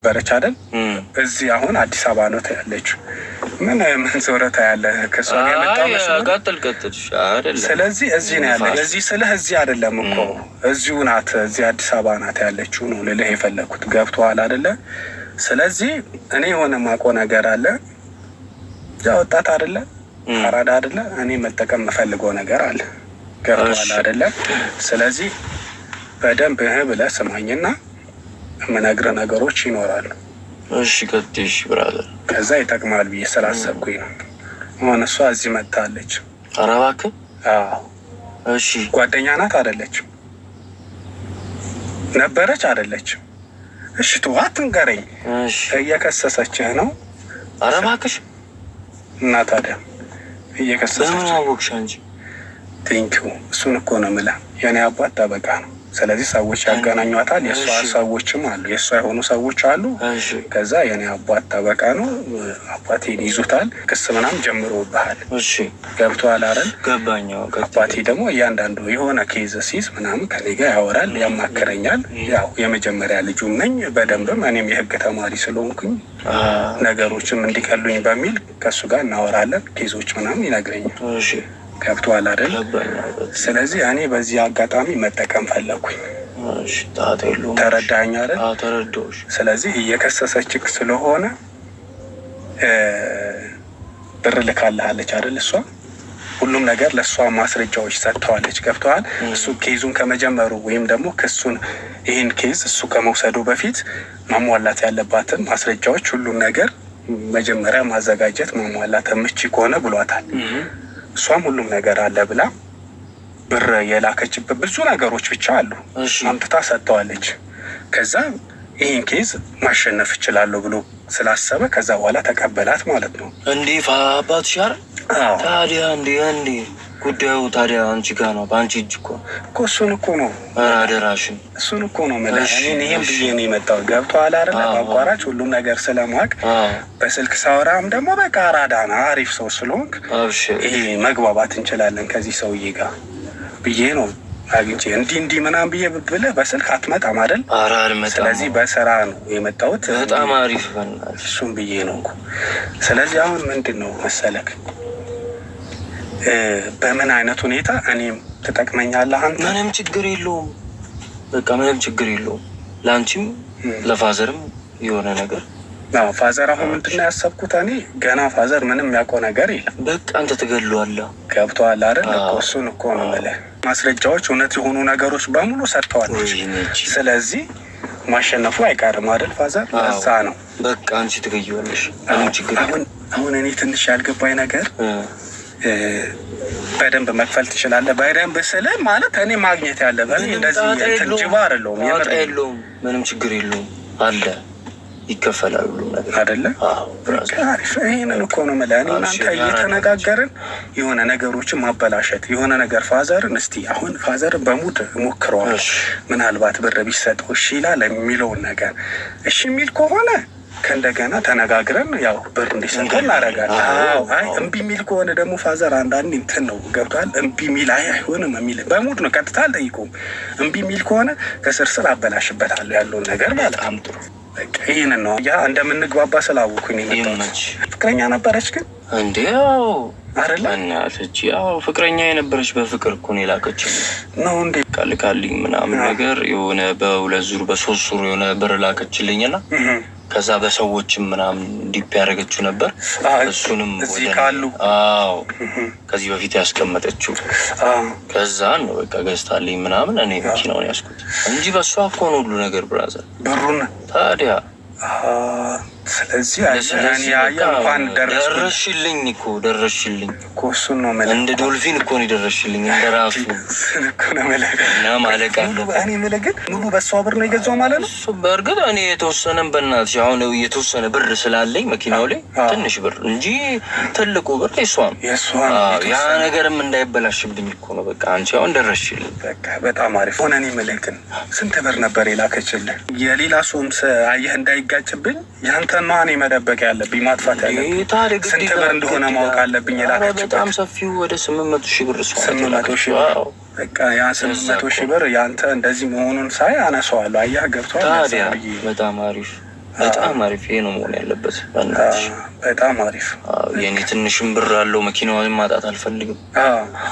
በረቻ አይደል? እዚህ አሁን አዲስ አበባ ነው ያለችው። ምን ዞረታ ያለ ከሷ ጋር መጣመስ ቀጥል አይደል? ስለዚህ እዚህ ነው ያለ። እዚህ ስለህ እዚህ አይደለም እኮ እዚሁ ናት። እዚህ አዲስ አበባ ናት ያለችው ነው ልልህ የፈለኩት። ገብቶሃል አይደለ? ስለዚህ እኔ የሆነ ማቆ ነገር አለ። ያ ወጣት አይደለ? አራዳ አይደለ? እኔ መጠቀም የምፈልገው ነገር አለ። ገብቶሃል አይደለ? ስለዚህ በደንብ ብለህ ስማኝና የምነግርህ ነገሮች ይኖራሉ። እሺ ከትሽ ብራዘር፣ ከዛ ይጠቅማል ብዬ ስላሰብኩኝ ነው። አሁን እሷ እዚህ መጥታለች። ኧረ እባክህ። አዎ እሺ። ጓደኛ ናት አይደለችም? ነበረች አይደለችም? እሺ ተዋት ንገረኝ። እሺ እየከሰሰችህ ነው? ኧረ እባክሽ። እና ታዲያ እየከሰሰችህ ለምን አወቅሽ አንቺ? ቴንኪው። እሱን እኮ ነው የምልህ። የኔ አባት ጠበቃ ነው። ስለዚህ ሰዎች ያገናኟታል። የእሷ ሰዎችም አሉ፣ የእሷ የሆኑ ሰዎች አሉ። ከዛ የኔ አባት ጠበቃ ነው። አባቴን ይዙታል። ክስ ምናምን ጀምሮብሃል። እሺ ገብቶሃል አይደል? ገባኝ። አባቴ ደግሞ እያንዳንዱ የሆነ ኬዝ ሲይዝ ምናምን ከኔ ጋር ያወራል፣ ያማክረኛል። ያው የመጀመሪያ ልጁም ነኝ በደንብም እኔም የህግ ተማሪ ስለሆንኩኝ ነገሮችም እንዲቀሉኝ በሚል ከእሱ ጋር እናወራለን። ኬዞች ምናምን ይነግረኛል። እሺ ገብቶሃል አይደል? ስለዚህ እኔ በዚህ አጋጣሚ መጠቀም ፈለኩኝ። እሺ ታዲያ ተረዳኸኝ አይደል? አዎ ተረዳሁሽ። ስለዚህ እየከሰሰችክ ስለሆነ ብር ልካልሃለች አይደል? እሷ ሁሉም ነገር ለእሷ ማስረጃዎች ሰጥተዋለች። ገብቶሃል? እሱ ኬዙን ከመጀመሩ ወይም ደግሞ ክሱን ይህን ኬዝ እሱ ከመውሰዱ በፊት ማሟላት ያለባትን ማስረጃዎች ሁሉም ነገር መጀመሪያ ማዘጋጀት ማሟላት ምቺ ከሆነ ብሏታል። እሷም ሁሉም ነገር አለ ብላ ብር የላከችበት ብዙ ነገሮች ብቻ አሉ አምጥታ ሰጥተዋለች። ከዛ ይህን ኬዝ ማሸነፍ እችላለሁ ብሎ ስላሰበ ከዛ በኋላ ተቀበላት ማለት ነው። እንዲህ አባት ሻር ታዲያ እንዲህ ጉዳዩ ታዲያ አንቺ ጋር ነው፣ በአንቺ እጅ እኮ እሱን እኮ ነው አደራሽን፣ እሱን እኮ ነው የምልህ። እኔ ይሄን ብዬ ነው የመጣሁት። ገብቶሃል አይደል? በአቋራጭ ሁሉም ነገር ስለማውቅ በስልክ ሳወራም ደግሞ በቃ አራዳና አሪፍ ሰው ስለሆንክ ይሄ መግባባት እንችላለን ከዚህ ሰውዬ ጋር ብዬ ነው አግኝቼ እንዲህ ምናምን ብዬ ብልህ በስልክ አትመጣም አይደል? ስለዚህ በስራ ነው የመጣሁት። በጣም አሪፍ እሱም ብዬ ነው እኮ። ስለዚህ አሁን ምንድን ነው መሰለክ በምን አይነት ሁኔታ እኔም ትጠቅመኛለህ አንተ? ምንም ችግር የለውም። በቃ ምንም ችግር የለውም። ለአንቺም ለፋዘርም የሆነ ነገር ፋዘር አሁን ምንድን ነው ያሰብኩት እኔ ገና ፋዘር ምንም የሚያውቀው ነገር የለም። በቃ አንተ ትገለዋለህ። ገብቶሃል አይደል? እሱን እኮ ነው የምልህ። ማስረጃዎች እውነት የሆኑ ነገሮች በሙሉ ሰጥተዋለች። ስለዚህ ማሸነፉ አይቀርም አይደል? ፋዘር እዛ ነው። በቃ አንቺ ትገየዋለሽ። ምንም ችግር አሁን እኔ ትንሽ ያልገባኝ ነገር በደንብ መክፈል ትችላለህ። በደንብ ስልህ ማለት እኔ ማግኘት ያለብህ እንደዚህ ትንጅባ አይደለሁም። የለውም ምንም ችግር የለውም አለ ይከፈላል ሁሉም ነገር አይደለ? ይሄንን እኮ ነው የምልህ። እኔ እናንተ እየተነጋገርን የሆነ ነገሮችን ማበላሸት የሆነ ነገር ፋዘርን እስቲ አሁን ፋዘርን በሙድ ሞክረዋል። ምናልባት ብር ቢሰጠው እሺ ይላል የሚለውን ነገር እሺ የሚል ከሆነ ከእንደገና ተነጋግረን ያው ብር እንዲሰጠው እናደርጋለን። አይ እምቢ የሚል ከሆነ ደግሞ ፋዘር አንዳንድ እንትን ነው ገብቷል። እምቢ የሚል አይሆንም የሚል በሙድ ነው። ቀጥታ አልጠይቁም። እምቢ የሚል ከሆነ ከስርስር አበላሽበታለሁ ያለውን ነገር ማለት በጣም ጥሩ። በቃ ይህንን ነው ያ እንደምንግባባ ስላወኩኝ ነው የመጣሁት። ፍቅረኛ ነበረች ግን እንዴ? ያው አይደለ እናለች። ያው ፍቅረኛ የነበረች በፍቅር እኮ ነው የላከችልኝ ነው እንዴ? ቃልቃልኝ ምናምን ነገር የሆነ በሁለት ዙር በሶስት ዙር የሆነ ብር ላከችልኝና ከዛ በሰዎችም ምናምን ዲፕ ያደረገችው ነበር። እሱንም እዚህ ካሉ ከዚህ በፊት ያስቀመጠችው ከዛ ነው በቃ ገዝታልኝ ምናምን እኔ መኪናውን ያስኩት እንጂ በሷ እኮ ነው ሁሉ ነገር ብራዘር ብሩን ታዲያ ስለዚህ አያኔ እንኳን ደረሽልኝ እኮ እሱን ነው ማለት እንደ ዶልፊን እኮ ነው ደረሽልኝ እንደራሱ እኮ ነው ማለት እና ማለቃ እኔ የምልህ ግን ሙሉ በሷ ብር ነው የገዛው ማለት ነው? በእርግጥ እኔ የተወሰነም በእናትሽ አሁን የተወሰነ ብር ስላለኝ መኪናው ላይ ትንሽ ብር እንጂ ትልቁ ብር የሷ ነው። ያ ነገርም እንዳይበላሽብኝ እኮ ነው በቃ አንቺ አሁን ደረሽልኝ። በቃ በጣም አሪፍ ሆነ። እኔ የምልህ ግን ስንት ብር ነበር የላከችልህ? የሌላ ሰውም አየህ እንዳይጋጭብኝ ያንተ ነው እኔ መደበቅ ያለብኝ ማጥፋት ያለብኝ ስንት ብር እንደሆነ ማወቅ አለብኝ። የላከችበት በጣም ሰፊው ወደ 800,000 ብር 800,000 ብር በቃ ያ 800,000 ብር ያንተ እንደዚህ መሆኑን ሳይ አነሳዋለሁ። አየህ ገብቷል። በጣም አሪፍ በጣም አሪፍ። ይሄ ነው መሆን ያለበት። በእናትሽ በጣም አሪፍ። የኔ ትንሽም ብር አለው፣ መኪናዋን ማጣት አልፈልግም።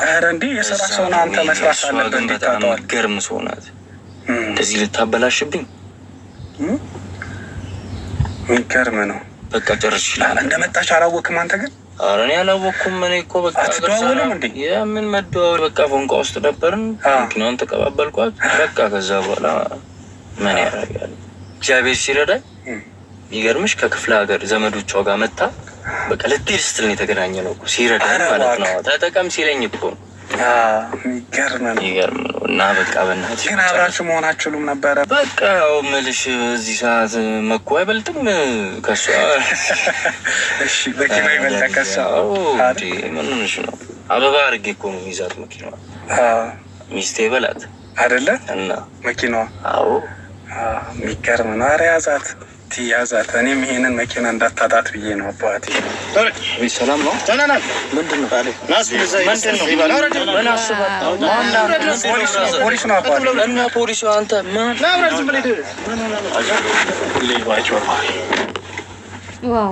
ኧረ እንዲህ የሰራ ሰውን አንተ መስራት አለብህ። በጣም ገርም ሰው ናት። እንደዚህ ልታበላሽብኝ የሚገርም ነው። በቃ ጨርሽ ይላል። እንደመጣች አላወቅም አንተ ግን? ኧረ እኔ አላወቅኩም። እኔ እኮ በቃ አትደዋወልም እንዴ? የምን መደዋወል፣ በቃ ፎንቃ ውስጥ ነበርን። መኪናውን ተቀባበልኳት። በቃ ከዛ በኋላ ምን ያደርጋል እግዚአብሔር ሲረዳኝ፣ ይገርምሽ ከክፍለ ሀገር ዘመዶቿ ጋር መጣ። በቃ ልትሄድ ስትል ነው የተገናኘ ነው እኮ ሲረዳኝ ማለት ነው። ተጠቀም ሲለኝ እኮ ነው። የሚገርም ነው። እና በቃ በእናትሽ ግን አብራችሁ መሆን አትችሉም ነበረ? በቃ ያው የምልሽ እዚህ ሰዓት መኩ አይበልጥም ከሷ። እሺ መኪና ይበልጣ ከሷ? ምን ሆነሽ ነው? አበባ አድርጌ እኮ ነው ይዛት መኪናዋ። ሚስቴ በላት አይደለ? እና መኪናዋ አዎ የሚገርም ነው። ኧረ ያዛት ትያዛት። እኔም ይሄንን መኪና እንዳታጣት ብዬ ነው አባቴ። ሰላም ነው? ምንድን ነው ፖሊስ ነው አባቴ። እና ፖሊሱ አንተ ዋው